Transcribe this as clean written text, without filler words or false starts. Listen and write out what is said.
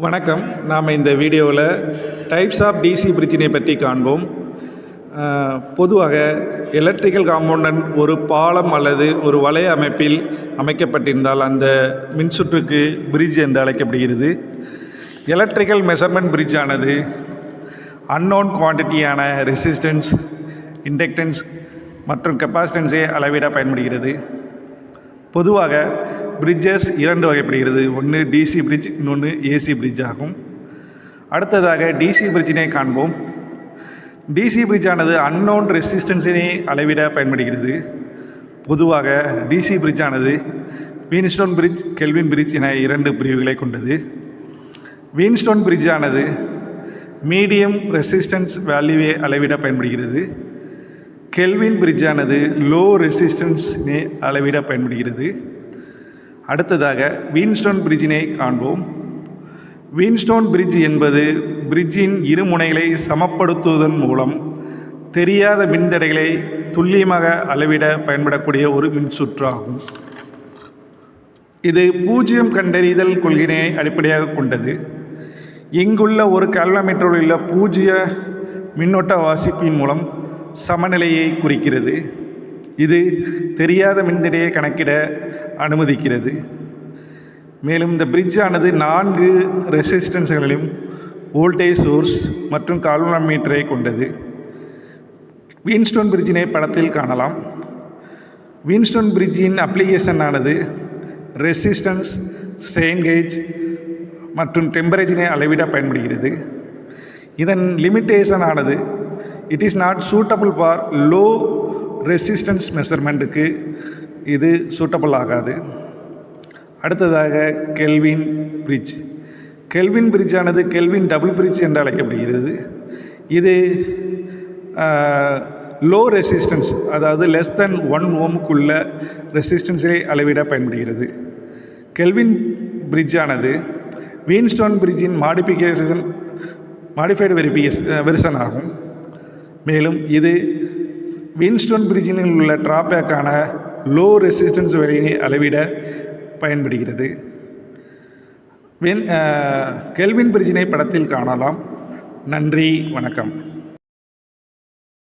வணக்கம். நாம் இந்த வீடியோவில் டைப்ஸ் ஆஃப் டிசி பிரிட்ஜினை பற்றி காண்போம். பொதுவாக எலக்ட்ரிக்கல் காம்பவுண்ட் ஒரு பாலம் அல்லது ஒரு வளைய அமைப்பில் அமைக்கப்பட்டிருந்தால் அந்த மின்சுற்றுக்கு பிரிட்ஜ் என்று அழைக்கப்படுகிறது. எலக்ட்ரிக்கல் மெஷர்மெண்ட் பிரிட்ஜ் ஆனது அன்னோன் குவான்டிட்டியான ரெசிஸ்டன்ஸ், இண்டக்டன்ஸ் மற்றும் கெப்பாசிட்டன்ஸை அளவிட பயன்படுகிறது. பொதுவாக பிரிட்ஜஸ் இரண்டு வகைப்படுகிறது. ஒன்று டிசி பிரிட்ஜ், இன்னொன்று ஏசி பிரிட்ஜ் ஆகும். அடுத்ததாக டிசி பிரிட்ஜினை காண்போம். டிசி பிரிட்ஜ் ஆனது அன்னோன் ரெசிஸ்டன்ஸினை அளவிட பயன்படுகிறது. பொதுவாக டிசி பிரிட்ஜ் ஆனது வீன்ஸ்டோன் பிரிட்ஜ், கெல்வின் பிரிட்ஜ் என இரண்டு பிரிவுகளை கொண்டது. வீன்ஸ்டோன் பிரிட்ஜ் ஆனது மீடியம் ரெசிஸ்டன்ஸ் வேல்யூவை அளவிட பயன்படுகிறது. கெல்வின் பிரிட்ஜ் ஆனது லோ ரெசிஸ்டன்ஸினை அளவிட பயன்படுகிறது. அடுத்ததாக வீன்ஸ்டோன் பிரிட்ஜினை காண்போம். வீன்ஸ்டோன் பிரிட்ஜ் என்பது பிரிட்ஜின் இரு முனைகளை சமப்படுத்துவதன் மூலம் தெரியாத மின்தடைகளை துல்லியமாக அளவிட பயன்படக்கூடிய ஒரு மின்சுற்று ஆகும். இது பூஜ்ஜியம் கண்டறிதல் கொள்கையை அடிப்படையாக கொண்டது. இங்குள்ள ஒரு கால்வமீட்டரில் உள்ள பூஜ்ஜிய மின்னோட்ட வாசிப்பின் மூலம் சமநிலையை குறிக்கிறது. இது தெரியாத மின்தடையை கணக்கிட அனுமதிக்கிறது. மேலும் இந்த பிரிட்ஜ் ஆனது 4 ரெசிஸ்டன்ஸ்களிலும் வோல்டேஜ் சோர்ஸ் மற்றும் கால்வமீட்டரை கொண்டது. வீன்ஸ்டோன் பிரிட்ஜினை படத்தில் காணலாம். வீன்ஸ்டோன் பிரிட்ஜின் அப்ளிகேஷன் ஆனது ரெசிஸ்டன்ஸ், ஸ்ட்ரெயின் கேஜ் மற்றும் டெம்பரேச்சரை அளவிட பயன்படுகிறது. இதன் லிமிட்டேஷன் ஆனது it is not suitable for low resistance மெஷர்மெண்ட்டுக்கு இது சூட்டபிள் ஆகாது. அடுத்ததாக கெல்வின் பிரிட்ஜ். கெல்வின் பிரிட்ஜ் ஆனது கெல்வின் டபுள் பிரிட்ஜ் என்று அழைக்கப்படுகிறது. இது லோ ரெசிஸ்டன்ஸ், அதாவது லெஸ் தென் 1 ஓமுக்குள்ள ரெசிஸ்டன்ஸை அளவிட பயன்படுகிறது. கெல்வின் பிரிட்ஜ் ஆனது வீன்ஸ்டோன் பிரிட்ஜின் மாடிஃபைடு வெர்ஷன் ஆகும். மேலும் இது வீன்ஸ்டோன் பிரிட்ஜில் உள்ள டிராபேக்கான லோ ரெசிஸ்டன்ஸ் வரையினை அளவிட பயன்படுகிறது. கெல்வின் பிரிட்ஜினை படத்தில் காணலாம். நன்றி, வணக்கம்.